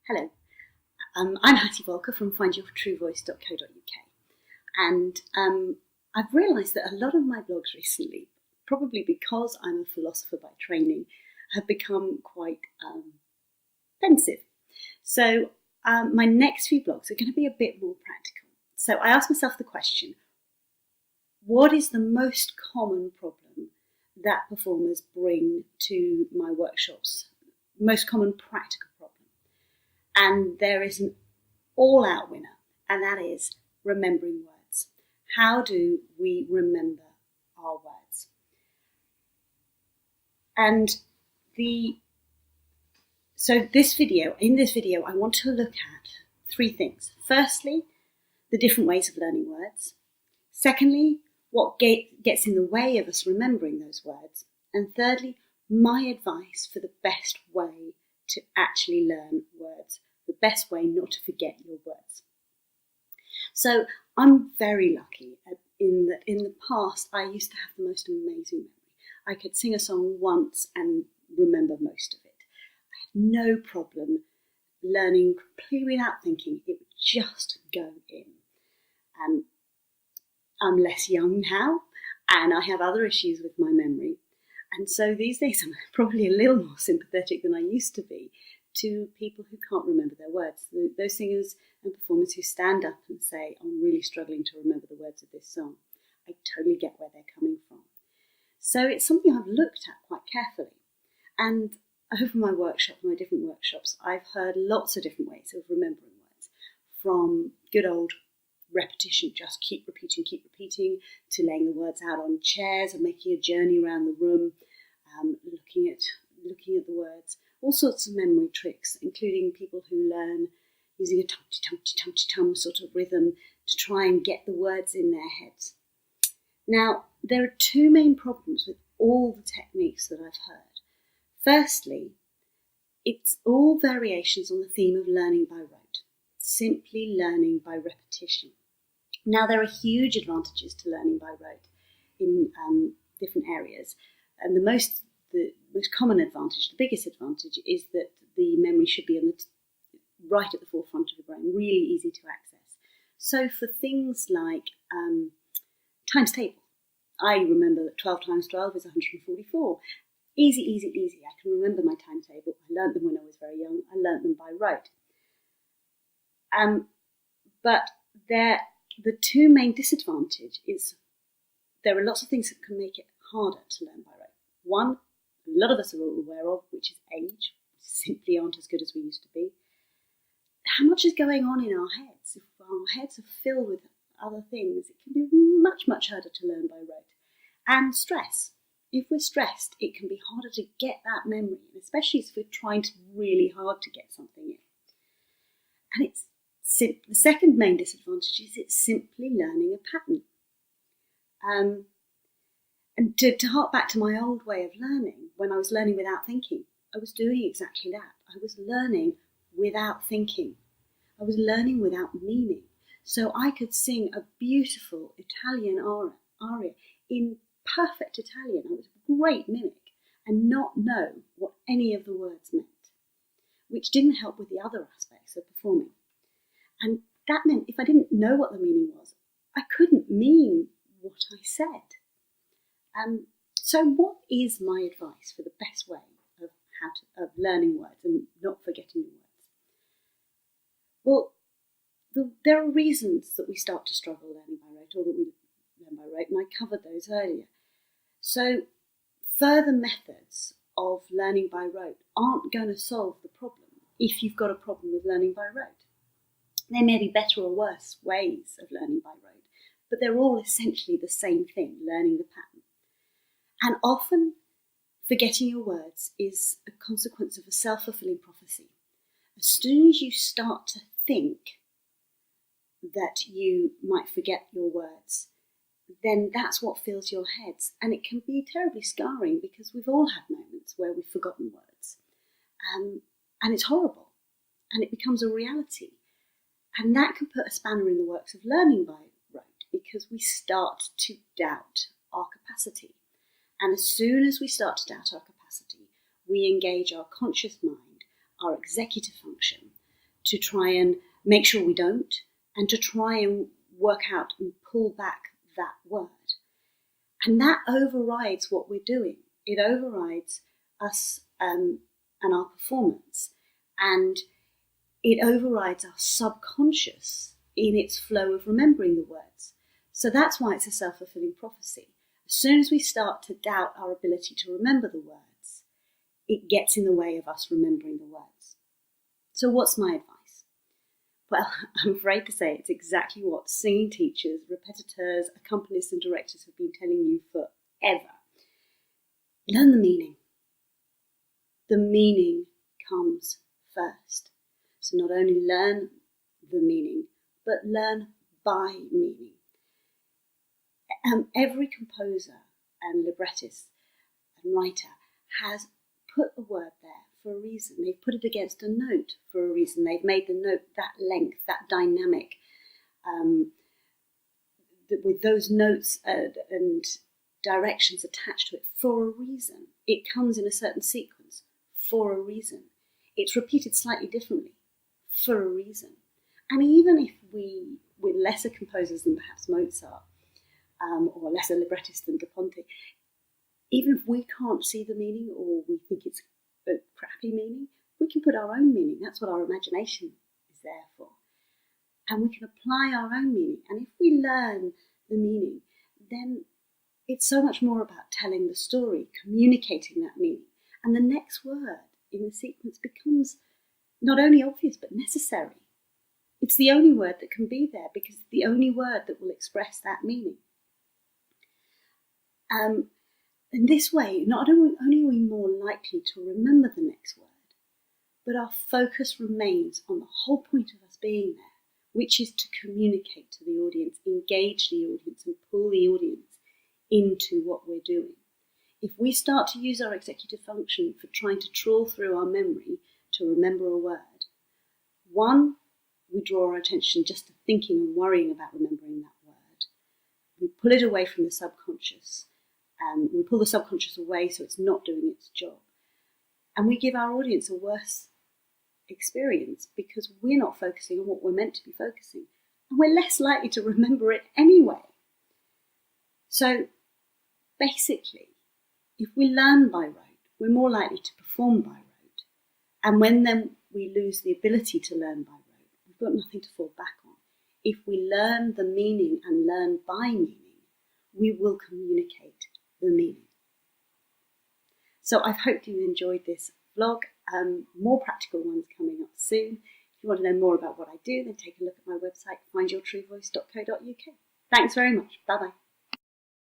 Hello, I'm Hattie Volker from findyourtruevoice.co.uk, and I've realised that a lot of my blogs recently, probably because I'm a philosopher by training, have become quite offensive. So my next few blogs are going to be a bit more practical. So I asked myself the question, what is the most common problem that performers bring to my workshops? Most common practical problem. And there is an all-out winner, and that is remembering words. How do we remember our words? And in this video, I want to look at three things. Firstly, the different ways of learning words. Secondly, what gets in the way of us remembering those words. And thirdly, my advice for the best way to actually learn words, the best way not to forget your words. So I'm very lucky in that in the past I used to have the most amazing memory. I could sing a song once and remember most of it. I had no problem learning completely without thinking. It would just go in. I'm less young now and I have other issues with my memory. And so these days I'm probably a little more sympathetic than I used to be to people who can't remember their words. Those singers and performers who stand up and say, I'm really struggling to remember the words of this song. I totally get where they're coming from. So it's something I've looked at quite carefully. And over my different workshops, I've heard lots of different ways of remembering words. From good old repetition, just keep repeating, to laying the words out on chairs and making a journey around the room, looking at the words, all sorts of memory tricks, including people who learn using a tum-tum sort of rhythm to try and get the words in their heads. Now, there are two main problems with all the techniques that I've heard. Firstly, it's all variations on the theme of learning by rote, simply learning by repetition. Now, there are huge advantages to learning by rote in different areas, and the most common advantage, the biggest advantage, is that the memory should be right at the forefront of the brain, really easy to access. So for things like times table, I remember that 12 times 12 is 144. Easy. I can remember my timetable. I learnt them when I was very young. I learnt them by rote. But the two main disadvantages is there are lots of things that can make it harder to learn by rote. One, a lot of us are all aware of, which is age. We simply aren't as good as we used to be. How much is going on in our heads? If our heads are filled with other things, it can be much harder to learn by rote. And stress. If we're stressed, it can be harder to get that memory, especially if we're trying really hard to get something in. And the second main disadvantage is it's simply learning a pattern. And to hark back to my old way of learning, when I was learning without thinking, I was doing exactly that. I was learning without thinking. I was learning without meaning. So I could sing a beautiful Italian aria in perfect Italian. I was a great mimic and not know what any of the words meant, which didn't help with the other aspects of performing. And that meant if I didn't know what the meaning was, I couldn't mean what I said. So what is my advice for the best way of learning words and not forgetting the words? Well, there are reasons that we start to struggle learning by rote, or that we learn by rote, and I covered those earlier. So further methods of learning by rote aren't going to solve the problem if you've got a problem with learning by rote. There may be better or worse ways of learning by rote, but they're all essentially the same thing, learning the pattern. And often, forgetting your words is a consequence of a self-fulfilling prophecy. As soon as you start to think that you might forget your words, then that's what fills your heads. And it can be terribly scarring because we've all had moments where we've forgotten words. And it's horrible. And it becomes a reality. And that can put a spanner in the works of learning by rote because we start to doubt our capacity. And as soon as we start to doubt our capacity, we engage our conscious mind, our executive function, to try and make sure we don't, and to try and work out and pull back that word. And that overrides what we're doing. It overrides us and our performance. And it overrides our subconscious in its flow of remembering the words. So that's why it's a self-fulfilling prophecy. As soon as we start to doubt our ability to remember the words, it gets in the way of us remembering the words. So what's my advice? Well, I'm afraid to say it's exactly what singing teachers, repetiteurs, accompanists and directors have been telling you forever. Learn the meaning. The meaning comes first. So not only learn the meaning, but learn by meaning. Every composer and librettist and writer has put a word there for a reason. They've put it against a note for a reason. They've made the note that length, that dynamic, with those notes and directions attached to it for a reason. It comes in a certain sequence for a reason. It's repeated slightly differently for a reason. And even if we're lesser composers than perhaps Mozart, or lesser librettists than Da Ponte, even if we can't see the meaning or we think it's a crappy meaning, we can put our own meaning. That's what our imagination is there for. And we can apply our own meaning. And if we learn the meaning, then it's so much more about telling the story, communicating that meaning. And the next word in the sequence becomes not only obvious, but necessary. It's the only word that can be there because it's the only word that will express that meaning. In this way, not only are we more likely to remember the next word, but our focus remains on the whole point of us being there, which is to communicate to the audience, engage the audience, and pull the audience into what we're doing. If we start to use our executive function for trying to trawl through our memory to remember a word, one, we draw our attention just to thinking and worrying about remembering that word. We pull it away from the subconscious. We pull the subconscious away so it's not doing its job. And we give our audience a worse experience because we're not focusing on what we're meant to be focusing. And we're less likely to remember it anyway. So basically, if we learn by rote, we're more likely to perform by rote. And when then we lose the ability to learn by rote, we've got nothing to fall back on. If we learn the meaning and learn by meaning, we will communicate the meaning. So I've hoped you enjoyed this vlog. More practical ones coming up soon. If you want to know more about what I do, then take a look at my website, findyourtruevoice.co.uk. Thanks very much. Bye-bye.